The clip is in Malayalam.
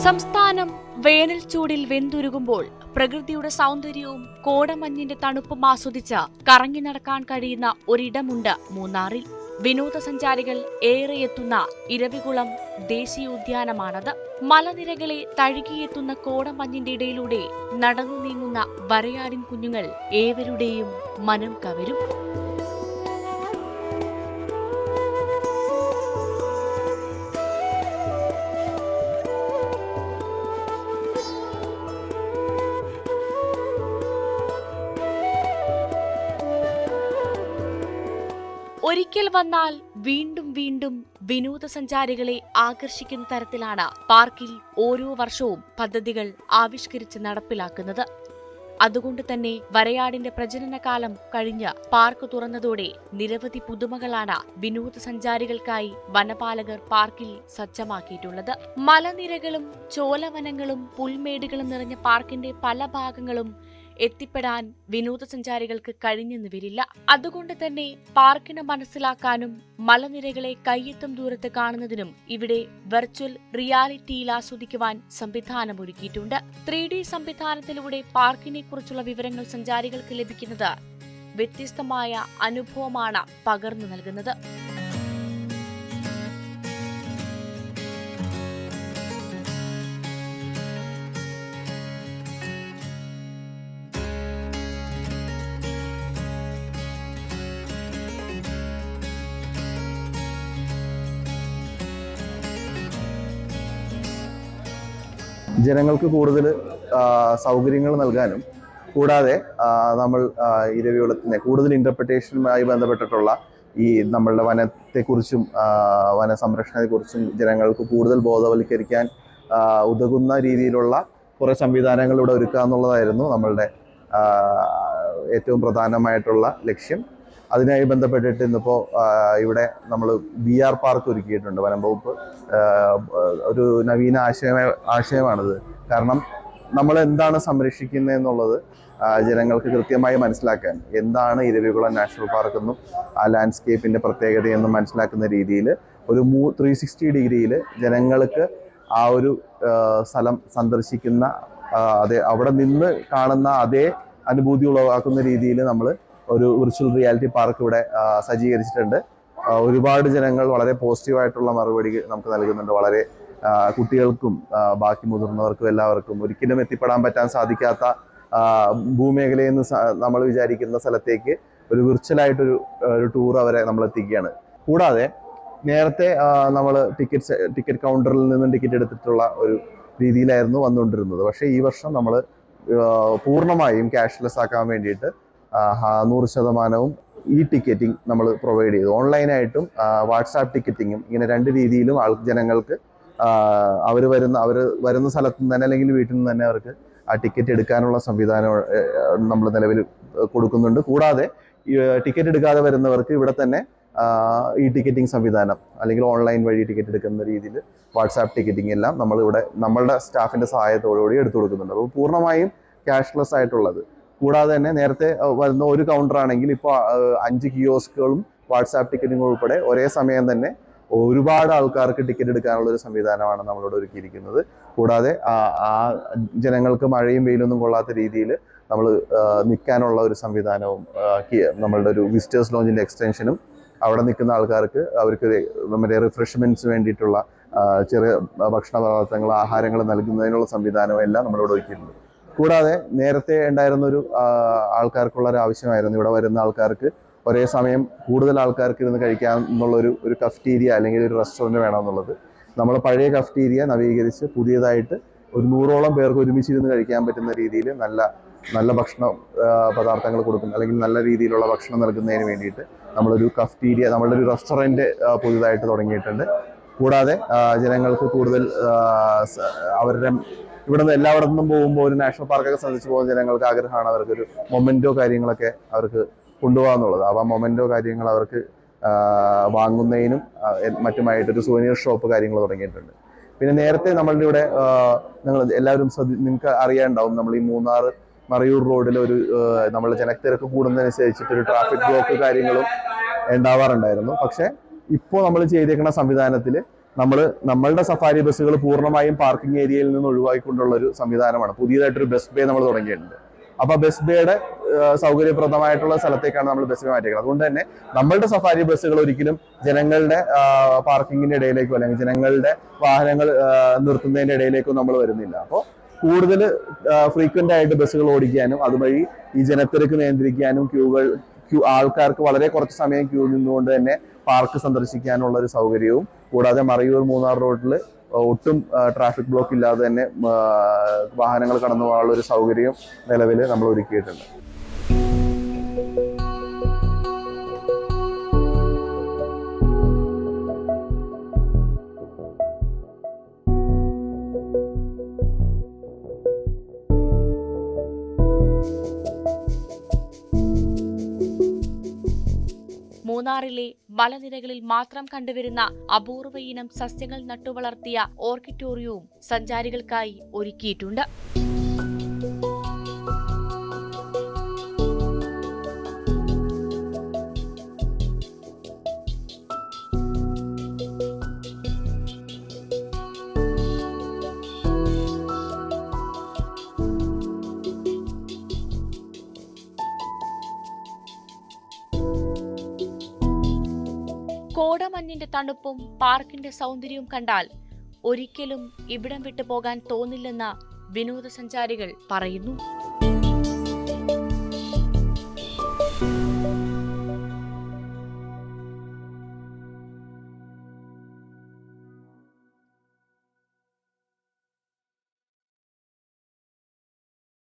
സംസ്ഥാനം വേനൽ ചൂടിൽ വെന്തുരുകുമ്പോൾ പ്രകൃതിയുടെ സൗന്ദര്യവും കോടമഞ്ഞിന്റെ തണുപ്പും ആസ്വദിച്ച് കറങ്ങി നടക്കാൻ കഴിയുന്ന ഒരിടമുണ്ട് മൂന്നാറിൽ. വിനോദസഞ്ചാരികൾ ഏറെ എത്തുന്ന ഇരവികുളം ദേശീയോദ്യാനമാണത്. മലനിരകളെ തഴുകിയെത്തുന്ന കോടമഞ്ഞിന്റെ ഇടയിലൂടെ നടന്നു നീങ്ങുന്ന വരയാടിൻ കുഞ്ഞുങ്ങൾ ഏവരുടെയും മനം കവരും. ഒരിക്കൽ വന്നാൽ വീണ്ടും വീണ്ടും വിനോദസഞ്ചാരികളെ ആകർഷിക്കുന്ന തരത്തിലാണ് പാർക്കിൽ ഓരോ വർഷവും പദ്ധതികൾ ആവിഷ്കരിച്ച് നടപ്പിലാക്കുന്നത്. അതുകൊണ്ട് തന്നെ വരയാടിന്റെ പ്രജനനകാലം കഴിഞ്ഞ് പാർക്ക് തുറന്നതോടെ നിരവധി പുതുമകളാണ് വിനോദസഞ്ചാരികൾക്കായി വനപാലകർ പാർക്കിൽ സജ്ജമാക്കിയിട്ടുള്ളത്. മലനിരകളും ചോലവനങ്ങളും പുൽമേടുകളും നിറഞ്ഞ പാർക്കിന്റെ പല ഭാഗങ്ങളും എത്തിപ്പെടാൻ വിനോദസഞ്ചാരികൾക്ക് കഴിഞ്ഞെന്ന് വരില്ല. അതുകൊണ്ട് തന്നെ പാർക്കിനെ മനസ്സിലാക്കാനും മലനിരകളെ കയ്യെത്തും ദൂരത്ത് കാണുന്നതിനും ഇവിടെ വെർച്വൽ റിയാലിറ്റിയിൽ ആസ്വദിക്കുവാൻ സംവിധാനമൊരുക്കിയിട്ടുണ്ട്. 3D സംവിധാനത്തിലൂടെ പാർക്കിനെ കുറിച്ചുള്ള വിവരങ്ങൾ സഞ്ചാരികൾക്ക് ലഭിക്കുന്നത് വ്യത്യസ്തമായ അനുഭവമാണ് പകർന്നു നൽകുന്നത്. ജനങ്ങൾക്ക് കൂടുതൽ സൗകര്യങ്ങൾ നൽകാനും കൂടാതെ നമ്മൾ ഇരവികുളത്തിനെ കൂടുതൽ ഇന്റർപ്രിട്ടേഷനുമായി ബന്ധപ്പെട്ടിട്ടുള്ള ഈ നമ്മളുടെ വനത്തെക്കുറിച്ചും വനസംരക്ഷണത്തെക്കുറിച്ചും ജനങ്ങൾക്ക് കൂടുതൽ ബോധവൽക്കരിക്കാൻ ഉതകുന്ന രീതിയിലുള്ള കുറേ സംവിധാനങ്ങൾ ഇവിടെ ഒരുക്കുക എന്നുള്ളതായിരുന്നു നമ്മളുടെ ഏറ്റവും പ്രധാനമായിട്ടുള്ള ലക്ഷ്യം. അതിനായി ബന്ധപ്പെട്ടിട്ട് ഇന്നിപ്പോൾ ഇവിടെ നമ്മൾ VR പാർക്ക് ഒരുക്കിയിട്ടുണ്ട്. വനം വകുപ്പ് ഒരു നവീന ആശയമാണിത്. കാരണം നമ്മൾ എന്താണ് സംരക്ഷിക്കുന്നത് എന്നുള്ളത് ജനങ്ങൾക്ക് കൃത്യമായി മനസ്സിലാക്കാൻ, എന്താണ് ഇരവികുളം നാഷണൽ പാർക്ക് എന്നും ആ ലാൻഡ്സ്കേപ്പിന്റെ പ്രത്യേകതയെന്നും മനസ്സിലാക്കുന്ന രീതിയിൽ ഒരു 360 ഡിഗ്രിയിൽ ജനങ്ങൾക്ക് ആ ഒരു സ്ഥലം സന്ദർശിക്കുന്ന അവിടെ നിന്ന് കാണുന്ന അതേ അനുഭൂതി ഉളവാക്കുന്ന രീതിയിൽ നമ്മൾ ഒരു വിർച്വൽ റിയാലിറ്റി പാർക്ക് ഇവിടെ സജ്ജീകരിച്ചിട്ടുണ്ട്. ഒരുപാട് ജനങ്ങൾ വളരെ പോസിറ്റീവായിട്ടുള്ള മറുപടി നമുക്ക് നൽകുന്നുണ്ട്. വളരെ കുട്ടികൾക്കും ബാക്കി മുതിർന്നവർക്കും എല്ലാവർക്കും ഒരിക്കലും എത്തിപ്പെടാൻ പറ്റാൻ സാധിക്കാത്ത ഭൂമേഖലയിൽ നിന്ന് നമ്മൾ വിചാരിക്കുന്ന സ്ഥലത്തേക്ക് ഒരു വിർച്വലായിട്ടൊരു ടൂർ അവരെ നമ്മൾ എത്തിക്കുകയാണ്. കൂടാതെ നേരത്തെ നമ്മൾ ടിക്കറ്റ് കൗണ്ടറിൽ നിന്നും ടിക്കറ്റ് എടുത്തിട്ടുള്ള ഒരു രീതിയിലായിരുന്നു വന്നുകൊണ്ടിരുന്നത്. പക്ഷേ ഈ വർഷം നമ്മൾ പൂർണ്ണമായും ക്യാഷ്ലെസ് ആക്കാൻ വേണ്ടിയിട്ട് 100% ഈ ടിക്കറ്റിംഗ് നമ്മൾ പ്രൊവൈഡ് ചെയ്തു. ഓൺലൈനായിട്ടും വാട്സാപ്പ് ടിക്കറ്റിങ്ങും ഇങ്ങനെ 2 രീതിയിലും ജനങ്ങൾക്ക് അവർ വരുന്ന സ്ഥലത്ത് നിന്ന് തന്നെ അല്ലെങ്കിൽ വീട്ടിൽ നിന്ന് തന്നെ അവർക്ക് ആ ടിക്കറ്റ് എടുക്കാനുള്ള സംവിധാനം നമ്മൾ നിലവിൽ കൊടുക്കുന്നുണ്ട്. കൂടാതെ ടിക്കറ്റ് എടുക്കാതെ വരുന്നവർക്ക് ഇവിടെ തന്നെ ഈ ടിക്കറ്റിംഗ് സംവിധാനം അല്ലെങ്കിൽ ഓൺലൈൻ വഴി ടിക്കറ്റ് എടുക്കുന്ന രീതിയിൽ വാട്സാപ്പ് ടിക്കറ്റിംഗ് എല്ലാം നമ്മളിവിടെ നമ്മളുടെ സ്റ്റാഫിന്റെ സഹായത്തോടുകൂടി എടുത്തു കൊടുക്കുന്നുണ്ട്. അപ്പോൾ പൂർണ്ണമായും ക്യാഷ്ലെസ് ആയിട്ടുള്ളത്. കൂടാതെ തന്നെ നേരത്തെ വരുന്ന ഒരു കൗണ്ടർ ആണെങ്കിൽ ഇപ്പോൾ 5 കിയോസ്കുകളും വാട്സാപ്പ് ടിക്കറ്റിംഗ് ഉൾപ്പെടെ ഒരേ സമയം തന്നെ ഒരുപാട് ആൾക്കാർക്ക് ടിക്കറ്റ് എടുക്കാനുള്ള ഒരു സംവിധാനമാണ് നമ്മളിവിടെ ഒരുക്കിയിരിക്കുന്നത്. കൂടാതെ ആ ജനങ്ങൾക്ക് മഴയും വെയിലൊന്നും കൊള്ളാത്ത രീതിയിൽ നമ്മൾ നിൽക്കാനുള്ള ഒരു സംവിധാനവും നമ്മളുടെ ഒരു വിസിറ്റേഴ്സ് ലോഞ്ചിന്റെ എക്സ്റ്റൻഷനും അവിടെ നിൽക്കുന്ന ആൾക്കാർക്ക് അവർക്ക് നമ്മുടെ റിഫ്രഷ്മെന്റ്സ് വേണ്ടിയിട്ടുള്ള ചെറിയ ഭക്ഷണ പദാർത്ഥങ്ങൾ ആഹാരങ്ങൾ നൽകുന്നതിനുള്ള സംവിധാനവും എല്ലാം നമ്മളിവിടെ ഒരുക്കിയിട്ടുണ്ട്. കൂടാതെ നേരത്തെ ഉണ്ടായിരുന്നൊരു ആൾക്കാർക്കുള്ള ഒരു ആവശ്യമായിരുന്നു ഇവിടെ വരുന്ന ആൾക്കാർക്ക് ഒരേ സമയം കൂടുതൽ ആൾക്കാർക്ക് ഇരുന്ന് കഴിക്കാൻ ഒരു കഫ്റ്റീരിയ അല്ലെങ്കിൽ ഒരു റെസ്റ്റോറൻറ്റ് വേണമെന്നുള്ളത്. നമ്മൾ പഴയ കഫ്റ്റീരിയ നവീകരിച്ച് പുതിയതായിട്ട് ഒരു 100ഓളം പേർക്ക് ഒരുമിച്ചിരുന്ന് കഴിക്കാൻ പറ്റുന്ന രീതിയിൽ നല്ല ഭക്ഷണ പദാർത്ഥങ്ങൾ കൊടുക്കുന്ന അല്ലെങ്കിൽ നല്ല രീതിയിലുള്ള ഭക്ഷണം നൽകുന്നതിന് വേണ്ടിയിട്ട് നമ്മളൊരു കഫ്റ്റീരിയ നമ്മളുടെ ഒരു റെസ്റ്റോറൻറ്റ് പുതുതായിട്ട് തുടങ്ങിയിട്ടുണ്ട്. കൂടാതെ ജനങ്ങൾക്ക് കൂടുതൽ അവരുടെ ഇവിടെ നിന്ന് എല്ലായിടത്തു നിന്നും പോകുമ്പോൾ ഒരു നാഷണൽ പാർക്കൊക്കെ സന്ദർശിച്ച് പോകുന്ന ജനങ്ങൾക്ക് ആഗ്രഹമാണ് അവർക്കൊരു മൊമെന്റോ കാര്യങ്ങളൊക്കെ അവർക്ക് കൊണ്ടുപോകാന്നുള്ളത്. ആ മൊമെന്റോ കാര്യങ്ങൾ അവർക്ക് വാങ്ങുന്നതിനും മറ്റുമായിട്ടൊരു സുവനീർ ഷോപ്പ് കാര്യങ്ങൾ തുടങ്ങിയിട്ടുണ്ട്. പിന്നെ നേരത്തെ നമ്മളുടെ ഇവിടെ നിങ്ങൾ എല്ലാവരും നിങ്ങൾക്ക് അറിയാനുണ്ടാവും, നമ്മൾ ഈ മൂന്നാർ മറയൂർ റോഡിൽ ഒരു നമ്മൾ ജനത്തിരക്ക് കൂടുന്നതനുസരിച്ചിട്ട് ഒരു ട്രാഫിക് ബ്ലോക്ക് കാര്യങ്ങളും ഉണ്ടാവാറുണ്ടായിരുന്നു. പക്ഷെ ഇപ്പോൾ നമ്മൾ ചെയ്തേക്കുന്ന സംവിധാനത്തിൽ നമ്മളുടെ സഫാരി ബസ്സുകൾ പൂർണ്ണമായും പാർക്കിംഗ് ഏരിയയിൽ നിന്ന് ഒഴിവാക്കിക്കൊണ്ടുള്ള ഒരു സംവിധാനമാണ്. പുതിയതായിട്ടൊരു ബസ് ബേ നമ്മൾ തുടങ്ങിയിട്ടുണ്ട്. അപ്പൊ ബസ് ബേയുടെ സൗകര്യപ്രദമായിട്ടുള്ള സ്ഥലത്തേക്കാണ് നമ്മൾ ബസ് ബേ മാറ്റിയത്. അതുകൊണ്ട് തന്നെ നമ്മളുടെ സഫാരി ബസ്സുകൾ ഒരിക്കലും ജനങ്ങളുടെ പാർക്കിങ്ങിന്റെ ഇടയിലേക്കോ അല്ലെങ്കിൽ ജനങ്ങളുടെ വാഹനങ്ങൾ നിർത്തുന്നതിന്റെ ഇടയിലേക്കോ നമ്മൾ വരുന്നില്ല. അപ്പോൾ കൂടുതൽ ഫ്രീക്വന്റ് ആയിട്ട് ബസ്സുകൾ ഓടിക്കാനും അതുവഴി ഈ ജനത്തിരക്ക് നിയന്ത്രിക്കാനും ആൾക്കാർക്ക് വളരെ കുറച്ച് സമയം ക്യൂ നിന്നുകൊണ്ട് തന്നെ പാർക്ക് സന്ദർശിക്കാനുള്ള ഒരു സൗകര്യവും, കൂടാതെ മറയൂർ മൂന്നാർ റോഡിൽ ഒട്ടും ട്രാഫിക് ബ്ലോക്ക് ഇല്ലാതെ തന്നെ വാഹനങ്ങൾ കടന്നു പോകാനുള്ള ഒരു സൗകര്യം നിലവിൽ നമ്മൾ ഒരുക്കിയിട്ടുണ്ട്. മൂന്നാറിലെ മലനിരകളിൽ മാത്രം കണ്ടുവരുന്ന അപൂർവ ഇനം സസ്യങ്ങൾ നട്ടുവളർത്തിയ ഓർക്കിഡോറിയവും സഞ്ചാരികൾക്കായി ഒരുക്കിയിട്ടുണ്ട്. കോടമഞ്ഞിന്റെ തണുപ്പും പാർക്കിന്റെ സൗന്ദര്യവും കണ്ടാൽ ഒരിക്കലും ഇവിടം വിട്ടു പോകാൻ തോന്നില്ലെന്ന് വിനോദസഞ്ചാരികൾ പറയുന്നു.